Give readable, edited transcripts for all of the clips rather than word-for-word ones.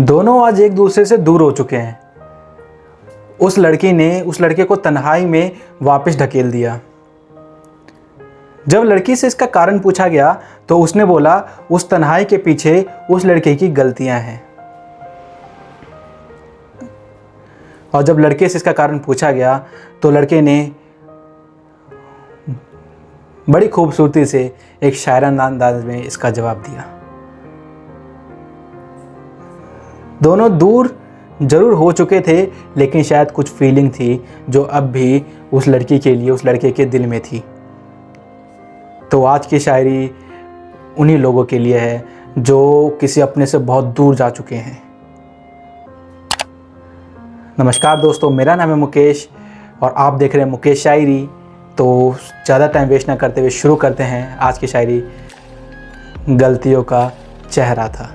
दोनों आज एक दूसरे से दूर हो चुके हैं। उस लड़की ने उस लड़के को तन्हाई में वापस ढकेल दिया। जब लड़की से इसका कारण पूछा गया तो उसने बोला उस तन्हाई के पीछे उस लड़के की गलतियां हैं। और जब लड़के से इसका कारण पूछा गया तो लड़के ने बड़ी खूबसूरती से एक शायराना अंदाज में इसका जवाब दिया। दोनों दूर जरूर हो चुके थे, लेकिन शायद कुछ फीलिंग थी जो अब भी उस लड़की के लिए, उस लड़के के दिल में थी। तो आज की शायरी उन्हीं लोगों के लिए है जो किसी अपने से बहुत दूर जा चुके हैं। नमस्कार दोस्तों, मेरा नाम है मुकेश और आप देख रहे हैं मुकेश शायरी। तो ज़्यादा टाइम वेस्ट ना करते हुए शुरू करते हैं आज की शायरी। गलतियों का चेहरा था।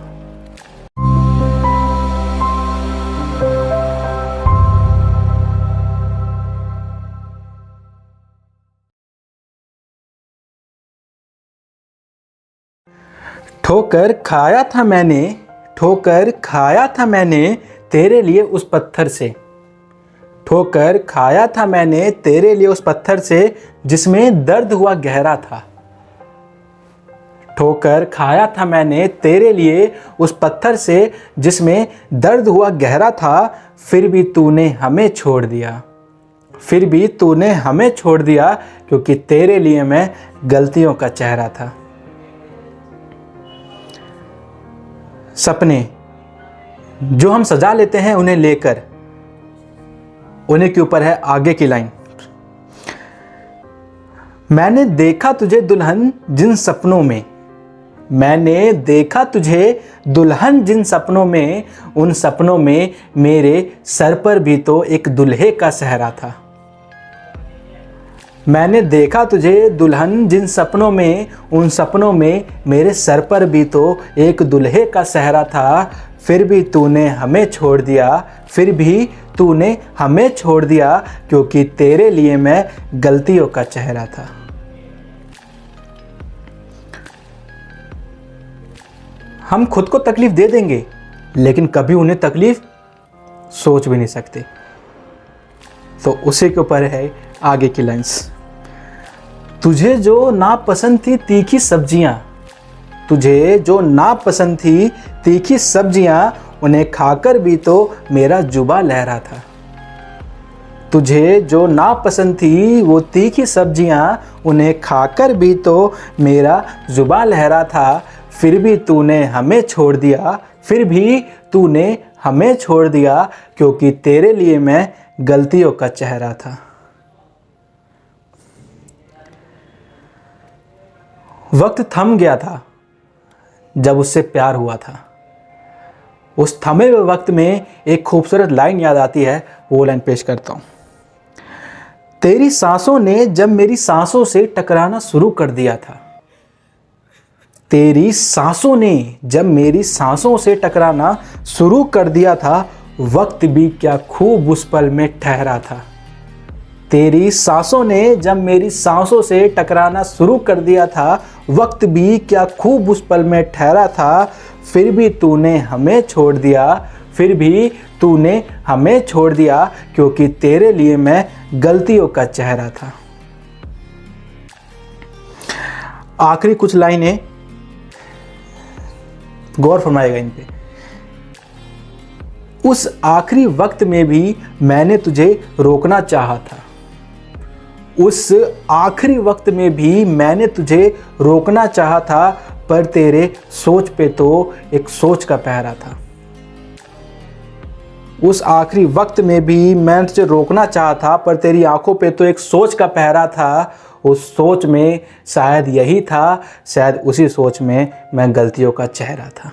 ठोकर खाया था मैंने, ठोकर खाया था मैंने तेरे लिए उस पत्थर से। ठोकर खाया था मैंने तेरे लिए उस पत्थर से जिसमें दर्द हुआ गहरा था। ठोकर खाया था मैंने तेरे लिए उस पत्थर से जिसमें दर्द हुआ गहरा था। फिर भी तूने हमें छोड़ दिया, फिर भी तूने हमें छोड़ दिया, क्योंकि तेरे लिए मैं गलतियों का चेहरा था। सपने जो हम सजा लेते हैं उन्हें लेकर, उन्हीं के ऊपर है आगे की लाइन। मैंने देखा तुझे दुल्हन जिन सपनों में, मैंने देखा तुझे दुल्हन जिन सपनों में, उन सपनों में मेरे सर पर भी तो एक दुल्हे का सेहरा था। मैंने देखा तुझे दुल्हन जिन सपनों में, उन सपनों में मेरे सर पर भी तो एक दुल्हे का सेहरा था। फिर भी तूने हमें छोड़ दिया, फिर भी तूने हमें छोड़ दिया, क्योंकि तेरे लिए मैं गलतियों का चेहरा था। हम खुद को तकलीफ दे देंगे, लेकिन कभी उन्हें तकलीफ सोच भी नहीं सकते। तो उसी के ऊपर है आगे की लाइंस। तुझे जो नापसंद थी तीखी सब्जियां, तुझे जो नापसंद थी तीखी सब्जियां, उन्हें खाकर भी तो मेरा जुबा लहरा था। तुझे जो नापसंद थी वो तीखी सब्जियां, उन्हें खाकर भी तो मेरा जुबा लहरा था। फिर भी तूने हमें छोड़ दिया, फिर भी तूने हमें छोड़ दिया, क्योंकि तेरे लिए मैं गलतियों का चेहरा था। वक्त थम गया था जब उससे प्यार हुआ था। उस थमे हुए वक्त में एक खूबसूरत लाइन याद आती है, वो लाइन पेश करता हूं। तेरी सांसों ने जब मेरी सांसों से टकराना शुरू कर दिया था, तेरी सांसों ने जब मेरी सांसों से टकराना शुरू कर दिया था, वक्त भी क्या खूब उस पल में ठहरा था। तेरी सांसों ने जब मेरी सांसों से टकराना शुरू कर दिया था, वक्त भी क्या खूब उस पल में ठहरा था। फिर भी तूने हमें छोड़ दिया, फिर भी तूने हमें छोड़ दिया, क्योंकि तेरे लिए मैं गलतियों का चेहरा था। आखिरी कुछ लाइनें गौर फरमाएगा इन पे। उस आखिरी वक्त में भी मैंने तुझे रोकना चाहा था, उस आखिरी वक्त में भी मैंने तुझे रोकना चाहा था, पर तेरे सोच पे तो एक सोच का पहरा था। उस आखिरी वक्त में भी मैंने तुझे रोकना चाहा था, पर तेरी आंखों पे तो एक सोच का पहरा था। उस सोच में शायद यही था, शायद उसी सोच में मैं गलतियों का चेहरा था।